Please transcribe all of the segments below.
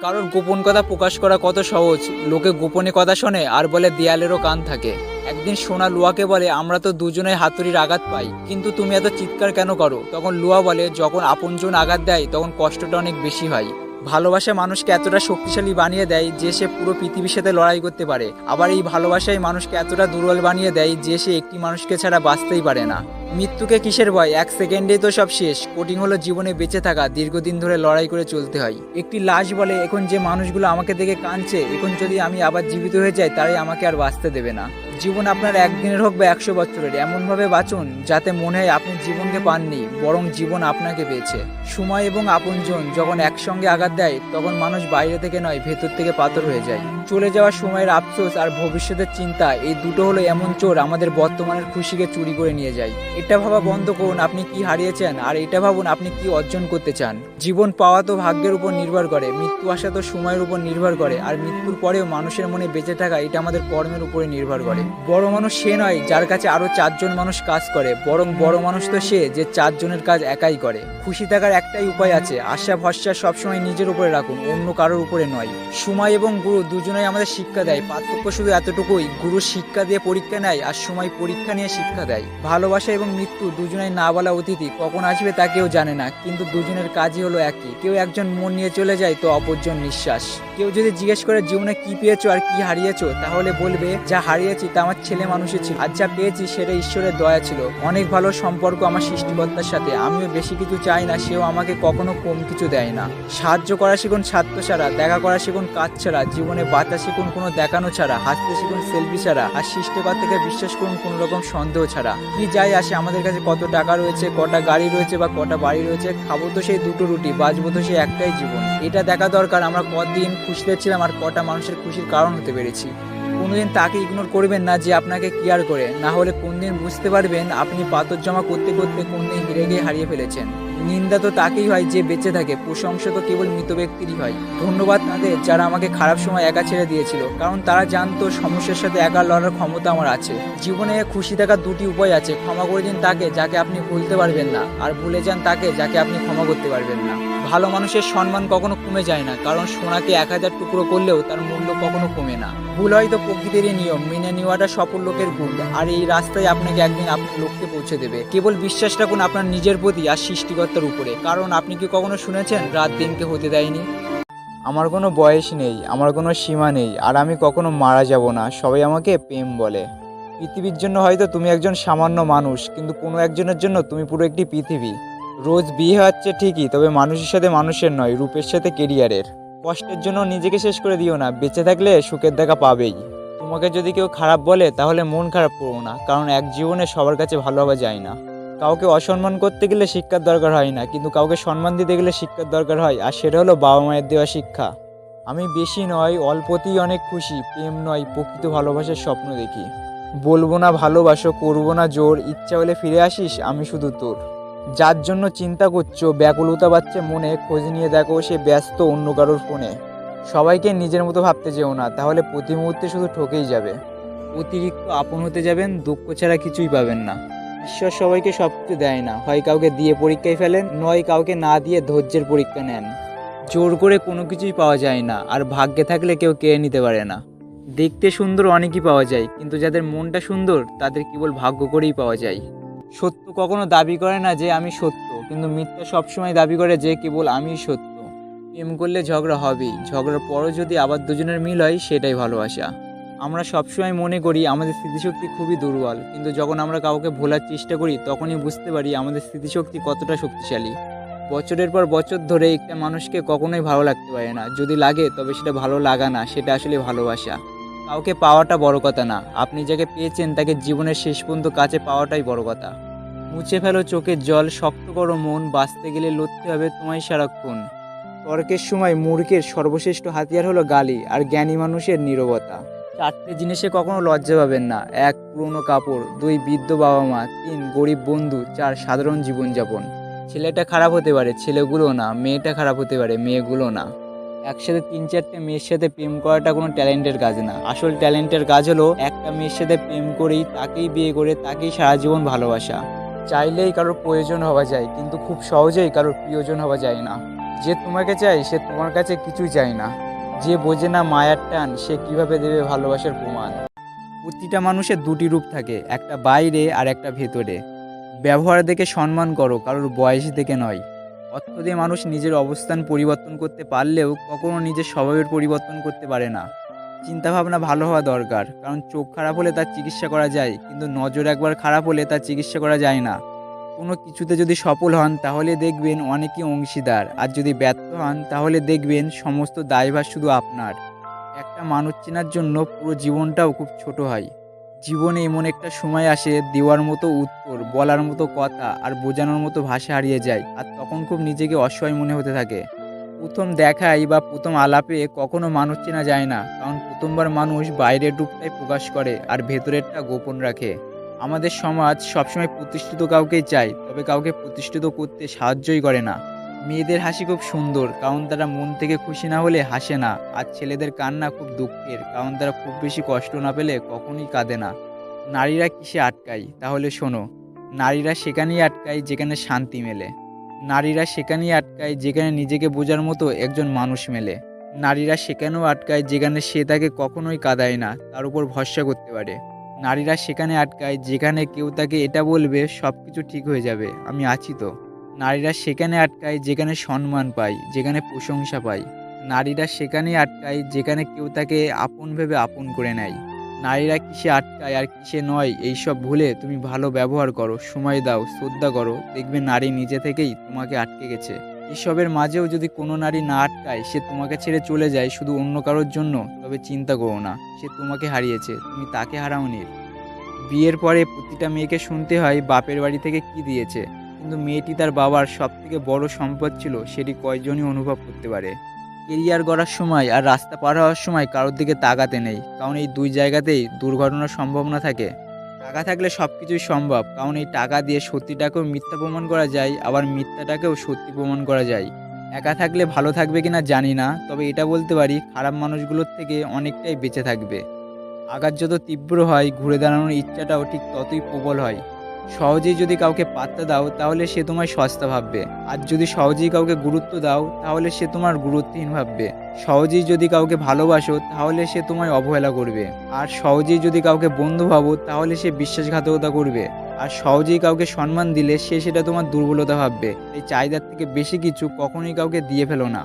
কারোর গোপন কথা প্রকাশ করা কত সহজ। লোকে গোপনে কথা শোনে আর বলে দেয়ালেরও কান থাকে। একদিন সোনা লুয়াকে বলে, আমরা তো দুজনেই হাতুড়ির আঘাত পাই, কিন্তু তুমি এত চিৎকার কেন করো? তখন লুয়া বলে, যখন আপনজন আঘাত দেয় তখন কষ্টটা অনেক বেশি হয়। ভালোবাসা মানুষকে এতটা শক্তিশালী বানিয়ে দেয় যে সে পুরো পৃথিবীর সাথে লড়াই করতে পারে। আবার এই ভালোবাসাই মানুষকে এতটা দুর্বল বানিয়ে দেয় যে সে একটি মানুষকে ছাড়া বাঁচতেই পারে না। মৃত্যুকে কিসের ভয়, এক সেকেন্ডেই তো সব শেষ। কঠিন হলো জীবনে বেঁচে থাকা, দীর্ঘদিন ধরে লড়াই করে চলতে হয়। একটি লাশ বলে, এখন যে মানুষগুলো আমাকে দেখে কাঁদছে, এখন যদি আমি আবার জীবিত হয়ে যাই তারাই আমাকে আর বাঁচতে দেবে না। জীবন আপনার একদিনের হোক বা 100 বছরের, এমনভাবে বাঁচুন যাতে মনে হয় আপনি জীবনকে পাননি, বরং জীবন আপনাকে পেয়েছে। সময় এবং আপনজন যখন একসঙ্গে আঘাত দেয় তখন মানুষ বাইরে থেকে নয়, ভেতর থেকে পাথর হয়ে যায়। চলে যাওয়ার সময়ের আফসোস আর ভবিষ্যতের চিন্তা, এই দুটো হলো এমন চোর আমাদের বর্তমানের খুশিকে চুরি করে নিয়ে যায়। এটা ভাবা বন্ধ করুন আপনি কি হারিয়েছেন, আর এটা ভাবুন আপনি কি অর্জন করতে চান। জীবন পাওয়া তো ভাগ্যের উপর নির্ভর করে, মৃত্যু আসা তো সময়ের উপর নির্ভর করে, আর মৃত্যুর পরেও মানুষের মনে বেঁচে থাকা এটা আমাদের কর্মের উপরে নির্ভর করে। বড় মানুষ সে নয় যার কাছে আরো 4 জন মানুষ কাজ করে, বরং বড় মানুষ তো সে যে 4 জনের কাজ একাই করে। খুশি থাকার একটাই উপায় আছে, আশা ভরসা সবসময় নিজের উপরে রাখুন, অন্য কারোর উপরে নয়। সময় এবং গুরু দুজনেই আমাদের শিক্ষা দেয়, পার্থক্য শুধু এতটুকুই, গুরু শিক্ষা দিয়ে পরীক্ষা নেয় আর সময় পরীক্ষা নিয়ে শিক্ষা দেয়। ভালোবাসা এবং মৃত্যু দুজনেই না বলা অতিথি, কখন আসবে তা কেউ জানে না, কিন্তু দুজনের কাজই হলো একই। কেউ একজন মন নিয়ে চলে যায় তো অপরজন নিঃশ্বাস। কেউ যদি জিজ্ঞেস করে জীবনে কি পেয়েছো আর কি হারিয়েছো, তাহলে বলবে যা হারিয়েছি তা আমার ছেলে মানুষই ছিল, আর যা পেয়েছি সেটা ঈশ্বরের দয়া ছিল। অনেক ভালো সম্পর্ক আমার সৃষ্টিকর্তার সাথে, আমিও বেশি কিছু চাই না, সেও আমাকে কখনো কম কিছু দেয় না। সাহায্য করা শিখুন স্বার্থ ছাড়া, দেখা করা শিখুন কাজ ছাড়া, জীবনে বাঁচা শিখুন কোনো দেখানো ছাড়া, হাসতে শিখুন সেলফি ছাড়া, আর সৃষ্টিকর্তাকে বিশ্বাস করুন কোনো রকম সন্দেহ ছাড়া। কি যাই আসে আমাদের কাছে কত টাকা রয়েছে, কটা গাড়ি রয়েছে বা কটা বাড়ি রয়েছে, খাবো তো সেই দুটো রুটি, বাঁচবো তো সেই একটাই জীবন। এটা দেখা দরকার আমরা কতদিন খুশিতে ছিলাম আর কটা মানুষের খুশির কারণ হতে পেরেছি। কোনোদিন তাকে ইগনোর করবেন না যে আপনাকে কেয়ার করে, না হলে কোনদিন বুঝতে পারবেন আপনি পাথর জমা করতে করতে কোনদিন হিরে গিয়ে হারিয়ে ফেলেছেন। নিন্দা তো তাকেই হয় যে বেঁচে থাকে, প্রশংসা তো কেবল মৃত ব্যক্তিরই হয়। ধন্যবাদ তাদের যারা আমাকে খারাপ সময় একা ছেড়ে দিয়েছিল, কারণ তারা জানতো সমস্যার সাথে একা লড়ার ক্ষমতা আমার আছে। জীবনে খুশি থাকার দুটি উপায় আছে, ক্ষমা করে দিন তাকে যাকে আপনি ভুলতে পারবেন না, আর ভুলে যান তাকে যাকে আপনি ক্ষমা করতে পারবেন না। ভালো মানুষের সম্মান কখনো কমে যায় না, কারণ সোনাকে 1000 টুকরো করলেও তার মূল্য কখনো কমে না। ভুল হয়তো প্রকৃতিরই নিয়ম, মেনে নেওয়াটা সফল লোকের গুণ, আর এই রাস্তায় আপনাকে একদিন আপনার লক্ষ্যে পৌঁছে দেবে। কেবল বিশ্বাস রাখুন আপনার নিজের প্রতি আর সৃষ্টিকর্তার উপরে, কারণ আপনি কি কখনো শুনেছেন রাত দিনকে হতে দেয়নি? আমার কোনো বয়স নেই, আমার কোনো সীমা নেই, আর আমি কখনো মারা যাব না, সবাই আমাকে প্রেম বলে। পৃথিবীর জন্য হয়তো তুমি একজন সামান্য মানুষ, কিন্তু কোনো একজনের জন্য তুমি পুরো একটি পৃথিবী। রোজ বিয়ে হচ্ছে ঠিকই, তবে মানুষের সাথে মানুষের নয়, রূপের সাথে কেরিয়ারের। কষ্টের জন্য নিজেকে শেষ করে দিও না, বেঁচে থাকলে সুখের দেখা পাবেই। তোমাকে যদি কেউ খারাপ বলে তাহলে মন খারাপ করো না, কারণ এক জীবনে সবার কাছে ভালো হওয়া যায় না। কাউকে অসম্মান করতে গেলে শিক্ষার দরকার হয় না, কিন্তু কাউকে সম্মান দিতে গেলে শিক্ষার দরকার হয়, আর সেটা হলো বাবা মায়ের দেওয়া শিক্ষা। আমি বেশি নয়, অল্পতেই অনেক খুশি, প্রেম নয় প্রকৃত ভালোবাসার স্বপ্ন দেখি। বলবো না ভালোবাসো, করবো না জোর, ইচ্ছা হলে ফিরে আসিস, আমি শুধু তোর। যার জন্য চিন্তা করছো, ব্যাকুলতা বাড়ছে মনে, খোঁজ নিয়ে দেখো সে ব্যস্ত অন্য কারোর ফোনে। সবাইকে নিজের মতো ভাবতে যেও না, তাহলে প্রতি মুহূর্তে শুধু ঠকেই যাবে। অতিরিক্ত আপন হতে যাবেন, দুঃখ ছাড়া কিছুই পাবেন না। ঈশ্বর সবাইকে সব কিছু দেয় না, হয় কাউকে দিয়ে পরীক্ষায় ফেলেন, নয় কাউকে না দিয়ে ধৈর্যের পরীক্ষা নেন। জোর করে কোনো কিছুই পাওয়া যায় না, আর ভাগ্যে থাকলে কেউ কেড়ে নিতে পারে না। দেখতে সুন্দর অনেকই পাওয়া যায়, কিন্তু যাদের মনটা সুন্দর তাদের কেবল ভাগ্য করেই পাওয়া যায়। সত্য কখনো দাবি করে না যে আমি সত্য, কিন্তু মিথ্যা সবসময় দাবি করে যে কেবল আমিই সত্য। প্রেম করলে ঝগড়া হবেই, ঝগড়ার পরও যদি আবার দুজনের মিল হয় সেটাই ভালোবাসা। আমরা সবসময় মনে করি আমাদের স্মৃতিশক্তি খুবই দুর্বল, কিন্তু যখন আমরা কাউকে ভোলার চেষ্টা করি তখনই বুঝতে পারি আমাদের স্মৃতিশক্তি কতটা শক্তিশালী। বছরের পর বছর ধরে একটা মানুষকে কখনোই ভালো লাগতে পারে না, যদি লাগে তবে সেটা ভালো লাগা না, সেটা আসলে ভালোবাসা। কাউকে পাওয়াটা বড় কথা না, আপনি যাকে পেয়েছেন তাকে জীবনের শেষ পর্যন্ত কাছে পাওয়াটাই বড় কথা। মুছে ফেলো চোখের জল, শক্ত করো মন, বাঁচতে গেলে লড়তে হবে তোমায় সারাক্ষণ। তর্কের সময় মূর্খের সর্বশ্রেষ্ঠ হাতিয়ার হলো গালি, আর জ্ঞানী মানুষের নীরবতা। 4টে জিনিসে কখনো লজ্জা পাবেন না, 1 পুরনো কাপড়, 2 বৃদ্ধ বাবা মা, 3 গরিব বন্ধু, 4 সাধারণ জীবনযাপন। ছেলেটা খারাপ হতে পারে, ছেলেগুলো না, মেয়েটা খারাপ হতে পারে, মেয়েগুলো না। একসাথে 3-4টে মেয়ের সাথে প্রেম করাটা কোনো ট্যালেন্টের কাজ না, আসল ট্যালেন্টের কাজ হলো একটা মেয়ের সাথে প্রেম করেই তাকেই বিয়ে করে তাকেই সারা জীবন ভালোবাসা। চাইলেই কারোর প্রয়োজন হওয়া যায়, কিন্তু খুব সহজেই কারোর প্রিয়জন হওয়া যায় না। যে তোমাকে চাই সে তোমার কাছে কিছুই চায় না। যে বোঝে না মায়ার টান সে কিভাবে দেবে ভালোবাসার প্রমাণ। প্রতিটা মানুষের দুটি রূপ থাকে, একটা বাইরে আর একটা ভেতরে। ব্যবহার দেখে সম্মান করো, কারোর বয়স দেখে নয়। অর্থ দিয়ে মানুষ নিজের অবস্থান পরিবর্তন করতে পারলেও কখনো নিজের স্বভাবের পরিবর্তন করতে পারে না। চিন্তাভাবনা ভালো হওয়া দরকার, কারণ চোখ খারাপ হলে তার চিকিৎসা করা যায়, কিন্তু নজর একবার খারাপ হলে তার চিকিৎসা করা যায় না। কোনো কিছুতে যদি সফল হন তাহলে দেখবেন অনেকেই অংশীদার, আর যদি ব্যর্থ হন তাহলে দেখবেন সমস্ত দায়ভার শুধু আপনার। একটা মানুষ চেনার জন্য পুরো জীবনটাও খুব ছোট হয়। জীবনে এমন একটা সময় আসে দেওয়ার মতো উত্তর, বলার মতো কথা আর বোঝানোর মতো ভাষা হারিয়ে যায়, আর তখন খুব নিজেকে অসহায় মনে হতে থাকে। প্রথম দেখাই বা প্রথম আলাপে কখনো মানুষ চেনা যায় না, কারণ প্রথমবার মানুষ বাইরের রূপটাই প্রকাশ করে আর ভেতরেরটা গোপন রাখে। আমাদের সমাজ সবসময় প্রতিষ্ঠিত কাউকেই চায়, তবে কাউকে প্রতিষ্ঠিত করতে সাহায্যই করে না। মেয়েদের হাসি খুব সুন্দর, কারণ তারা মন থেকে খুশি না হলে হাসে না, আর ছেলেদের কান্না খুব দুঃখের, কারণ তারা খুব বেশি কষ্ট না পেলে কখনোই কাঁদে না। নারীরা কিসে আটকায়? তাহলে শোনো, নারীরা সেখানেই আটকায় যেখানে শান্তি মেলে। নারীরা সেখানেই আটকায় যেখানে নিজেকে বোঝার মতো একজন মানুষ মেলে। নারীরা সেখানেও আটকায় যেখানে সে তাকে কখনোই কাঁদায় না, তার উপর ভরসা করতে পারে। নারীরা সেখানে আটকায় যেখানে কেউ তাকে এটা বলবে সব কিছু ঠিক হয়ে যাবে, আমি আছি তো। নারীরা সেখানে আটকায় যেখানে সম্মান পায়, যেখানে প্রশংসা পায়। নারীরা সেখানেই আটকায় যেখানে কেউ তাকে আপন ভেবে আপন করে নেয়। নারীরা কিসে আটকায় আর কিসে নয় এইসব ভুলে তুমি ভালো ব্যবহার করো, সময় দাও, শ্রদ্ধা করো, দেখবে নারী নিজে থেকেই তোমাকে আটকে গেছে। এসবের মাঝেও যদি কোনো নারী না আটকায়, সে তোমাকে ছেড়ে চলে যায় শুধু অন্য কারোর জন্য, তবে চিন্তা করো না, সে তোমাকে হারিয়েছে, তুমি তাকে হারাওনি। বিয়ের পরে প্রতিটা মেয়েকে শুনতে হয় বাপের বাড়ি থেকে কি দিয়েছে, কিন্তু মেয়েটি তার বাবার সবথেকে বড় সম্পদ ছিল, সেটি কয়জনই অনুভব করতে পারে। কেরিয়ার গড়ার সময় আর রাস্তা পার হওয়ার সময় কারোর দিকে তাকাতে নেই, কারণ এই দুই জায়গাতেই দুর্ঘটনার সম্ভাবনা থাকে। টাকা থাকলে সব কিছুই সম্ভব, কারণ এই টাকা দিয়ে সত্যিটাকেও মিথ্যা প্রমাণ করা যায়, আবার মিথ্যাটাকেও সত্যি প্রমাণ করা যায়। একা থাকলে ভালো থাকবে কিনা জানি না, তবে এটা বলতে পারি খারাপ মানুষগুলোর থেকে অনেকটাই বেঁচে থাকবে। আঘাত যত তীব্র হয়, ঘুরে দাঁড়ানোর ইচ্ছাটাও ঠিক ততই প্রবল হয়। সহজেই যদি কাউকে পাত্তা দাও তাহলে সে তোমায় সস্তা ভাববে, আর যদি সহজেই কাউকে গুরুত্ব দাও তাহলে সে তোমার গুরুত্বহীন ভাববে। সহজেই যদি কাউকে ভালোবাসো তাহলে সে তোমায় অবহেলা করবে, আর সহজেই যদি কাউকে বন্ধু ভাবো তাহলে সে বিশ্বাসঘাতকতা করবে, আর সহজেই কাউকে সম্মান দিলে সে সেটা তোমার দুর্বলতা ভাববে। এই চাহিদার থেকে বেশি কিছু কখনোই কাউকে দিয়ে ফেলো না।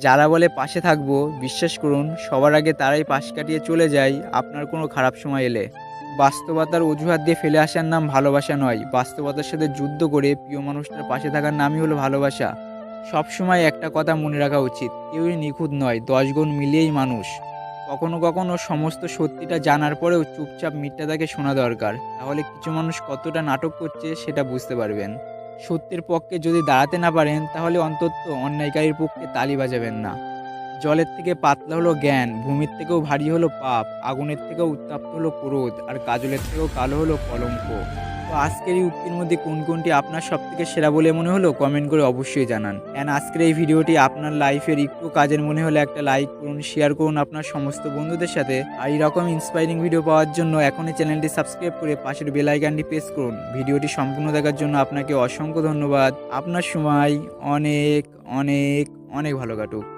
যারা বলে পাশে থাকবো, বিশ্বাস করুন সবার আগে তারাই পাশ কাটিয়ে চলে যায় আপনার কোনো খারাপ সময় এলে। বাস্তবতার অজুহাত দিয়ে ফেলে আসার নাম ভালোবাসা নয়, বাস্তবতার সাথে যুদ্ধ করে প্রিয় মানুষটার পাশে থাকার নামই হলো ভালোবাসা। সবসময় একটা কথা মনে রাখা উচিত, কেউই নিখুঁত নয়, 10 গুণ মিলিয়েই মানুষ। কখনো কখনো সমস্ত সত্যিটা জানার পরেও চুপচাপ মিথ্যাটাকে শোনা দরকার, তাহলে কিছু মানুষ কতটা নাটক করছে সেটা বুঝতে পারবেন। সত্যের পক্ষে যদি দাঁড়াতে না পারেন তাহলে অন্তত অন্যায়কারীর পক্ষে তালি বাজাবেন না। জলের থেকে পাতলা হলো জ্ঞান, ভূমির থেকেও ভারী হলো পাপ, আগুনের থেকেও উত্তপ্ত হলো ক্রোধ, আর কাজলের থেকেও কালো হলো কলঙ্ক। তো আজকের এই উক্তির মধ্যে কোন কোনটি আপনার সবথেকে সেরা বলে মনে হলো কমেন্ট করে অবশ্যই জানান। অ্যান্ড আজকের এই ভিডিওটি আপনার লাইফের একটু কাজের মনে হলে একটা লাইক করুন, শেয়ার করুন আপনার সমস্ত বন্ধুদের সাথে। আর এইরকম ইন্সপায়ারিং ভিডিও পাওয়ার জন্য এখনই চ্যানেলটি সাবস্ক্রাইব করে পাশের বেল আইকনটি প্রেস করুন। ভিডিওটি সম্পূর্ণ দেখার জন্য আপনাকে অসংখ্য ধন্যবাদ। আপনার সময় অনেক অনেক অনেক ভালো কাটুক।